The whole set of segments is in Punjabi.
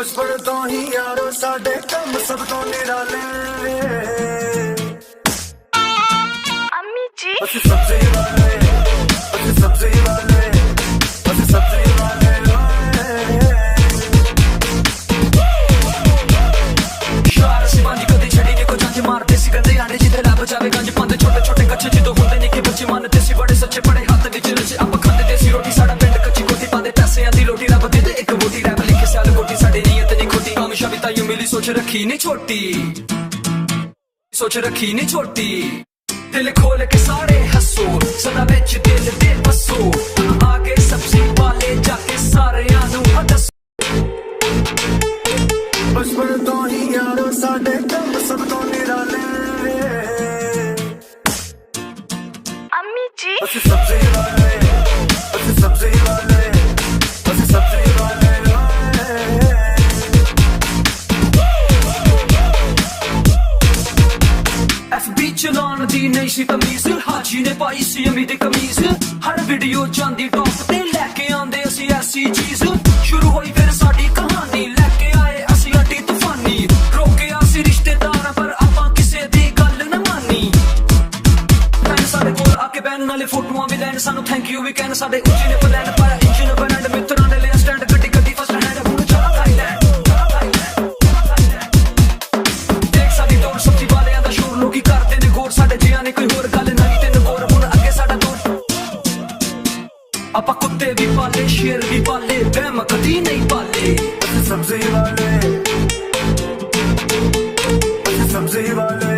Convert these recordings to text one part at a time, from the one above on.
बचपन तो ही यारो साडे कम सब तो निराले अम्मी जी ਅਸੀਂ ਸਬਜ਼ੀ ਵਾਲੇ ਅਸੀਂ ਸਬਜ਼ੀ ਵਾਲੇ ਅਸੀਂ ਸਬਜ਼ੀ ਵਾਲੇ ਸ਼ਾਰ ਸਿਵਾਨੀ ਕਦੇ ਛੜੀ ਨੇ ਕੋ ਜੰਜ ਮਾਰਦੇ ਸੀ ਗੰਦੇ ਆਂਡੇ ਜਿੱਥੇ ਲੱਭ ਜਾਵੇ ਗੰਜ ਪਾਉਂਦੇ ਛੋਟੇ ਛੋਟੇ ਕੱਚੇ ਜਦੋਂ ਹੁੰਦੇ ਨਿੱਕੇ ਬੱਚੇ ਮੰਨਦੇ ਸੀ ਬੜੇ ਸੱਚੇ ਬੜੇ ਹੱਥ ਵਿੱਚ ਰਚੇ ਆਪਾਂ ਖਾਂਦੇ ਦੇਸੀ ਰੋਟੀ ਸਾਡਾ ਪਿੰਡ ਕੱਚੀ ਕੋਠੀ ਪਾਉਂਦੇ ਪੈਸਿਆਂ ਦੀ ਲੋਟੀ ਰੱਬ ਦੇ ਇੱਕ ਬੋਟੀ ਰੱਬ ਲਿਖੇ ਸਾਲ ਕੋਟੀ ਸਾਡੀ ਨੀਅਤ ਨਹੀਂ ਖੋਟੀ ਕਾਮਯਾਬੀ ਤਾਂ ਯੂ ਮਿਲੀ ਸੋਚ ਰੱਖੀ ਨਹੀਂ ਛੋਟੀ ਸੋਚ ਰੱਖੀ ਨਹੀਂ ਛੋਟੀ दिल खोल के सारे हंसो सदा बिच दिल दे बसो आगे सब्जी वाले जाके सारे आनू दसो बचपन तो ही यारो साडे कम सब तो निराले अम्मी जी ਅਸੀਂ ਸਬਜ਼ੀ ਵਾਲੇ ਅਸੀਂ ਸਬਜ਼ੀ ਵਾਲੇ ਅਸੀਂ ਸਬਜ਼ੀ ਵਾਲੇ FB ਚਲਾਉਣ ਦੀ ਨਹੀਂ ਸੀ ਤਮੀਜ਼ ਹਾਜੀ ਨੇ ਪਾਈ ਸੀ ਅਮੀ ਦੀ ਕਮੀਜ਼ ਹਰ ਵੀਡੀਓ ਜਾਂਦੀ ਟੌਪ ਤੇ ਲੈ ਕੇ ਆਂਦੇ ਅਸੀਂ ਐਸੀ ਚੀਜ਼ ਸ਼ੁਰੂ ਹੋਈ ਫਿਰ ਸਾਡੀ ਕਹਾਣੀ ਲੈ ਕੇ ਆਏ ਅਸੀਂ ਅੱਡੀ ਤੂਫਾਨੀ ਰੋਕਿਆ ਸੀ ਰਿਸ਼ਤੇਦਾਰ ਪਰ ਆਪਾਂ ਕਿਸੇ ਦੀ ਗੱਲ ਨਾ ਮਾਨੀ ਫੈਨ ਸਾਡੇ ਕੋਲ ਆ ਕੇ ਬੈਨ ਨਾਲੇ ਫੋਟੋਆਂ ਵੀ ਲੈਣ ਸਾਨੂੰ ਥੈਂਕ ਯੂ ਵੀ ਕਹਿਣ ਸਾਡੇ ਉੱਚੇ ਨੇ ਪਲਾਨ ਪਾਇਆ ਇੰਜਨ ਬਰੈਂਡ ਮਿੱਤਰਾਂ ਦੇ ਲਈ ਸਟੈਂਡ ਗੱਡੀ ਗੱਡੀ ਫਸਟ ਹੈਂਡ ਹੁਣ ਚਲਾ ਥਾਈਲੈਂਡ ਦੇਖ ਸਾਡੀ ਦੌੜ ਸਬਜ਼ੀ ਵਾਲਿਆਂ ਦਾ ਸ਼ੋਰ ਲੋਕੀ ਕਰਦੇ ਨੇ ਗੌਰ ਸਾਡੇ ਜਿਆਂ ਨੇ ਕੋਈ ਹੋਰ ਗੱਲ ਨਹੀਂ ਤੈਨੂੰ ਗੌਰ ਹੁਣ ਅੱਗੇ ਸਾਡਾ ਦੌਰ ਆਪਾਂ ਕੁੱਤੇ ਵੀ ਪਾਲੇ ਸ਼ੇਰ ਵੀ ਪਾਲੇ ਵਹਿਮ ਕਦੀ ਨਹੀਂ ਪਾਲੇ ਅਸੀਂ ਸਬਜ਼ੀ ਵਾਲੇ ਅਸੀਂ ਸਬਜ਼ੀ ਵਾਲੇ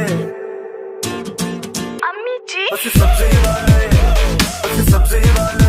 अम्मी जी ਅਸੀਂ ਸਬਜ਼ੀ ਵਾਲੇ ਅਸੀਂ ਸਬਜ਼ੀ ਵਾਲੇ